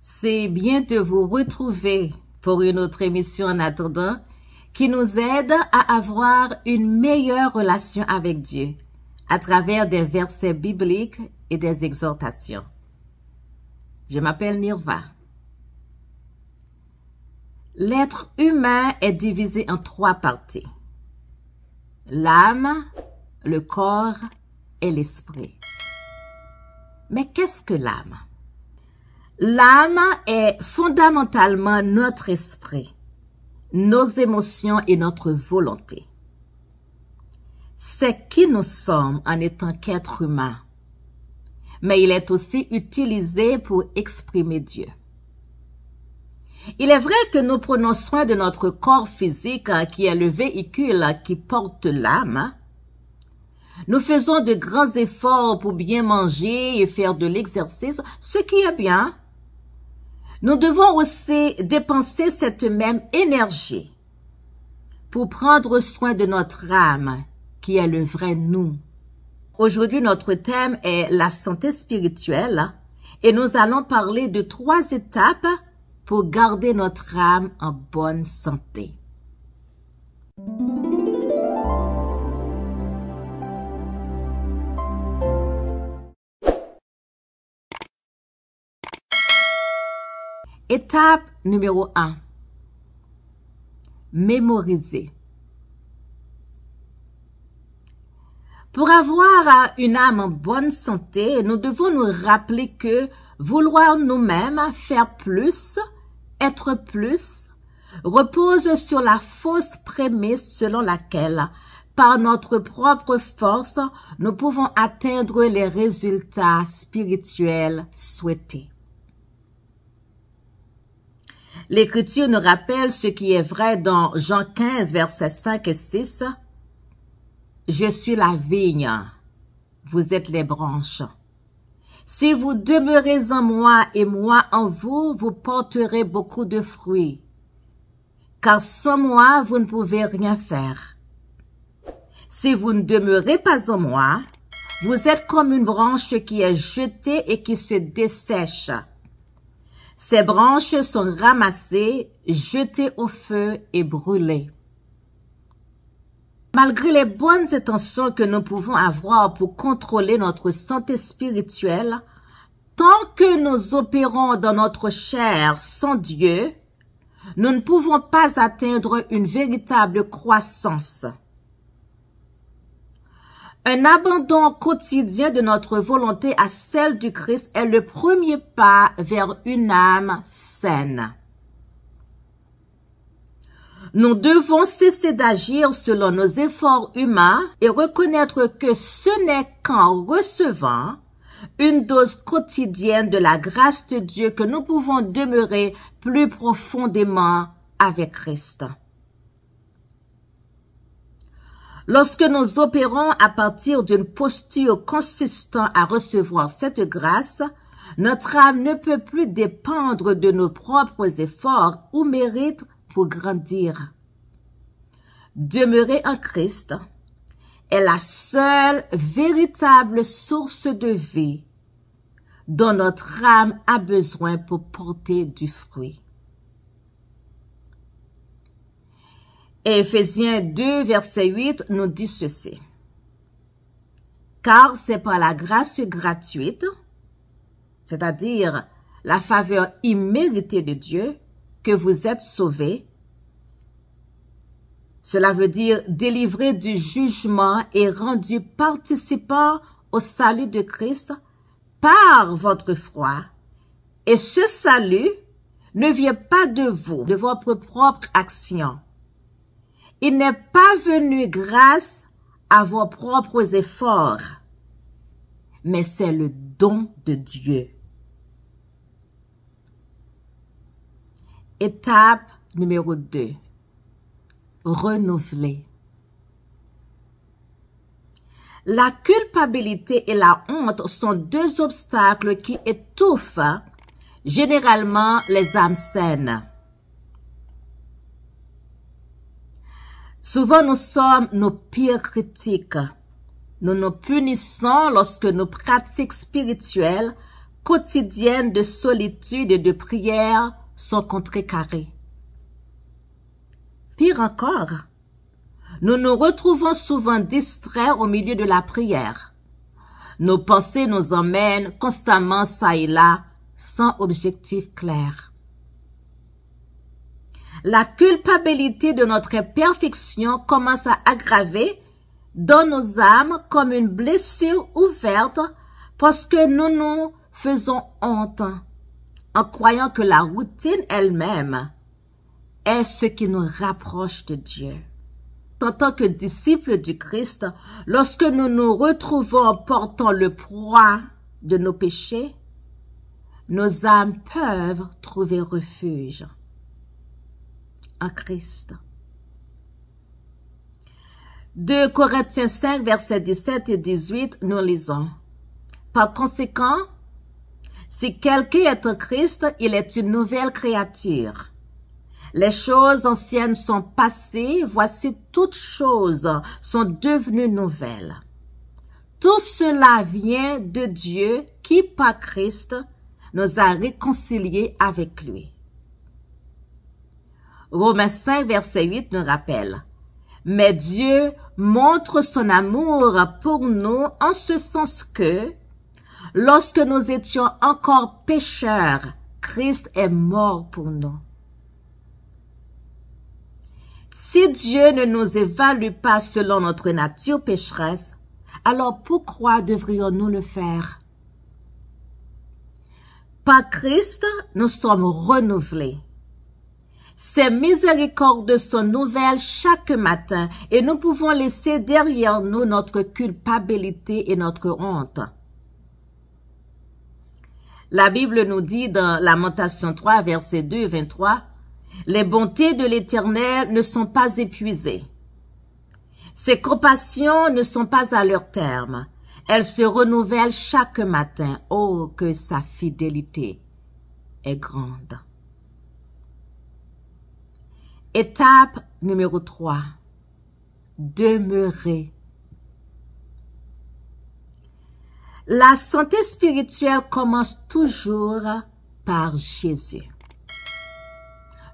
C'est bien de vous retrouver pour une autre émission en attendant qui nous aide à avoir une meilleure relation avec Dieu à travers des versets bibliques et des exhortations. Je m'appelle Nirva. L'être humain est divisé en 3 parties: l'âme, le corps et l'esprit. Mais qu'est-ce que l'âme? L'âme est fondamentalement notre esprit, nos émotions et notre volonté. C'est qui nous sommes en étant qu'être humain, mais il est aussi utilisé pour exprimer Dieu. Il est vrai que nous prenons soin de notre corps physique qui est le véhicule qui porte l'âme. Nous faisons de grands efforts pour bien manger et faire de l'exercice, ce qui est bien. Nous devons aussi dépenser cette même énergie pour prendre soin de notre âme, qui est le vrai nous. Aujourd'hui, notre thème est la santé spirituelle et nous allons parler de 3 étapes pour garder notre âme en bonne santé. Étape numéro 1. Mémoriser. Pour avoir une âme en bonne santé, nous devons nous rappeler que vouloir nous-mêmes faire plus, être plus, repose sur la fausse prémisse selon laquelle, par notre propre force, nous pouvons atteindre les résultats spirituels souhaités. L'Écriture nous rappelle ce qui est vrai dans Jean 15, versets 5 et 6. « Je suis la vigne, vous êtes les branches. Si vous demeurez en moi et moi en vous, vous porterez beaucoup de fruits. Car sans moi, vous ne pouvez rien faire. Si vous ne demeurez pas en moi, vous êtes comme une branche qui est jetée et qui se dessèche. Ces branches sont ramassées, jetées au feu et brûlées. » Malgré les bonnes intentions que nous pouvons avoir pour contrôler notre santé spirituelle, tant que nous opérons dans notre chair sans Dieu, nous ne pouvons pas atteindre une véritable croissance. Un abandon quotidien de notre volonté à celle du Christ est le premier pas vers une âme saine. Nous devons cesser d'agir selon nos efforts humains et reconnaître que ce n'est qu'en recevant une dose quotidienne de la grâce de Dieu que nous pouvons demeurer plus profondément avec Christ. Lorsque nous opérons à partir d'une posture consistant à recevoir cette grâce, notre âme ne peut plus dépendre de nos propres efforts ou mérites pour grandir. Demeurer en Christ est la seule véritable source de vie dont notre âme a besoin pour porter du fruit. Et Éphésiens 2, verset 8 nous dit ceci. « Car c'est par la grâce gratuite, c'est-à-dire la faveur imméritée de Dieu, que vous êtes sauvés. » Cela veut dire délivrés du jugement et rendus participants au salut de Christ par votre foi. Et ce salut ne vient pas de vous, de votre propre action. Il n'est pas venu grâce à vos propres efforts, mais c'est le don de Dieu. Étape numéro 2. Renouveler. La culpabilité et la honte sont 2 obstacles qui étouffent généralement les âmes saines. Souvent, nous sommes nos pires critiques. Nous nous punissons lorsque nos pratiques spirituelles quotidiennes de solitude et de prière sont contrecarrées. Pire encore, nous nous retrouvons souvent distraits au milieu de la prière. Nos pensées nous emmènent constamment çà et là, sans objectif clair. La culpabilité de notre imperfection commence à aggraver dans nos âmes comme une blessure ouverte parce que nous nous faisons honte en croyant que la routine elle-même est ce qui nous rapproche de Dieu. En tant que disciples du Christ, lorsque nous nous retrouvons portant le poids de nos péchés, nos âmes peuvent trouver refuge en Christ. 2 Corinthiens 5, versets 17 et 18, nous lisons. Par conséquent, si quelqu'un est en Christ, il est une nouvelle créature. Les choses anciennes sont passées, voici toutes choses sont devenues nouvelles. Tout cela vient de Dieu qui, par Christ, nous a réconciliés avec lui. Romains 5, verset 8 nous rappelle. Mais Dieu montre son amour pour nous en ce sens que, lorsque nous étions encore pécheurs, Christ est mort pour nous. Si Dieu ne nous évalue pas selon notre nature pécheresse, alors pourquoi devrions-nous le faire? Par Christ, nous sommes renouvelés. Ses miséricordes sont nouvelles chaque matin et nous pouvons laisser derrière nous notre culpabilité et notre honte. La Bible nous dit dans Lamentation 3, verset 2 et 23, « Les bontés de l'Éternel ne sont pas épuisées. Ses compassions ne sont pas à leur terme. Elles se renouvellent chaque matin. Oh, que sa fidélité est grande. » Étape numéro 3. Demeurer. La santé spirituelle commence toujours par Jésus,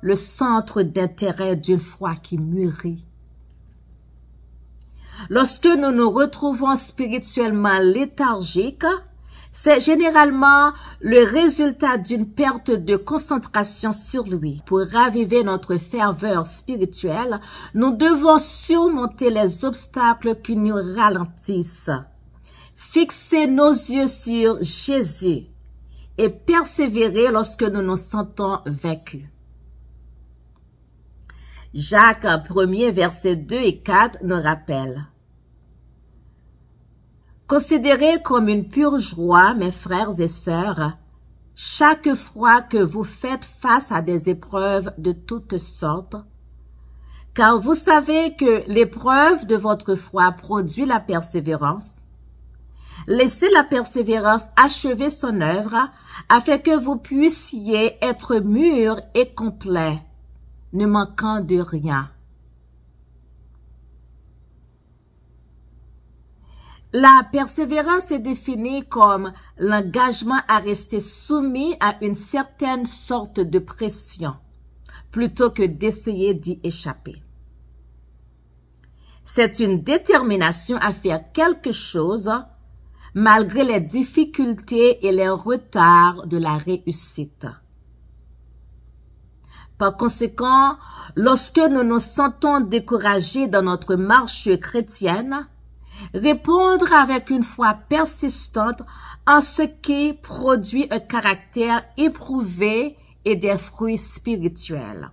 le centre d'intérêt d'une foi qui mûrit. Lorsque nous nous retrouvons spirituellement léthargiques, c'est généralement le résultat d'une perte de concentration sur lui. Pour raviver notre ferveur spirituelle, nous devons surmonter les obstacles qui nous ralentissent. Fixer nos yeux sur Jésus et persévérer lorsque nous nous sentons vaincus. Jacques 1er, versets 2 et 4 nous rappelle. Considérez comme une pure joie, mes frères et sœurs, chaque fois que vous faites face à des épreuves de toutes sortes, car vous savez que l'épreuve de votre foi produit la persévérance. Laissez la persévérance achever son œuvre, afin que vous puissiez être mûrs et complets, ne manquant de rien. La persévérance est définie comme l'engagement à rester soumis à une certaine sorte de pression, plutôt que d'essayer d'y échapper. C'est une détermination à faire quelque chose malgré les difficultés et les retards de la réussite. Par conséquent, lorsque nous nous sentons découragés dans notre marche chrétienne, répondre avec une foi persistante en ce qui produit un caractère éprouvé et des fruits spirituels.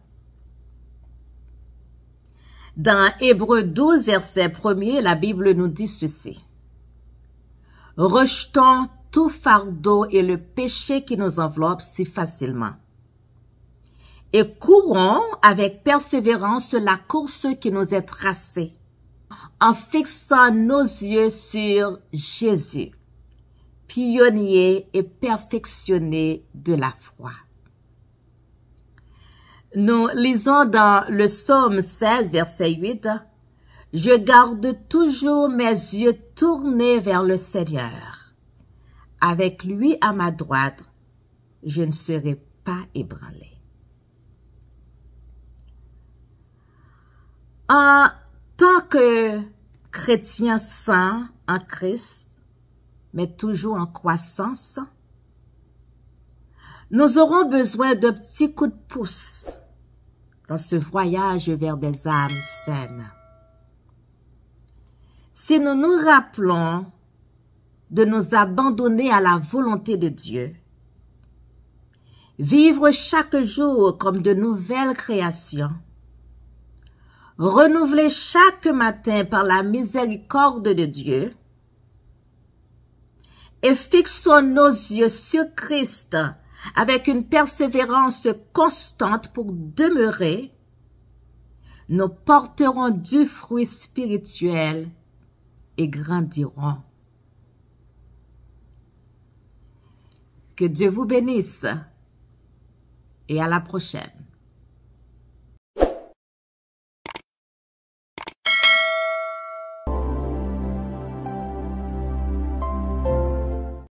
Dans Hébreux 12, verset 1er, la Bible nous dit ceci. « Rejetons tout fardeau et le péché qui nous enveloppe si facilement. Et courons avec persévérance la course qui nous est tracée, en fixant nos yeux sur Jésus, pionnier et perfectionné de la foi. » Nous lisons dans le psaume 16, verset 8, « Je garde toujours mes yeux tournés vers le Seigneur. avec lui à ma droite, je ne serai pas ébranlé. En tant que chrétien saint en Christ, mais toujours en croissance, nous aurons besoin d'un petit coup de pouce dans ce voyage vers des âmes saines. Si nous nous rappelons de nous abandonner à la volonté de Dieu, vivre chaque jour comme de nouvelles créations, renouveler chaque matin par la miséricorde de Dieu, et fixons nos yeux sur Christ avec une persévérance constante pour demeurer, nous porterons du fruit spirituel et grandirons. Que Dieu vous bénisse et à la prochaine.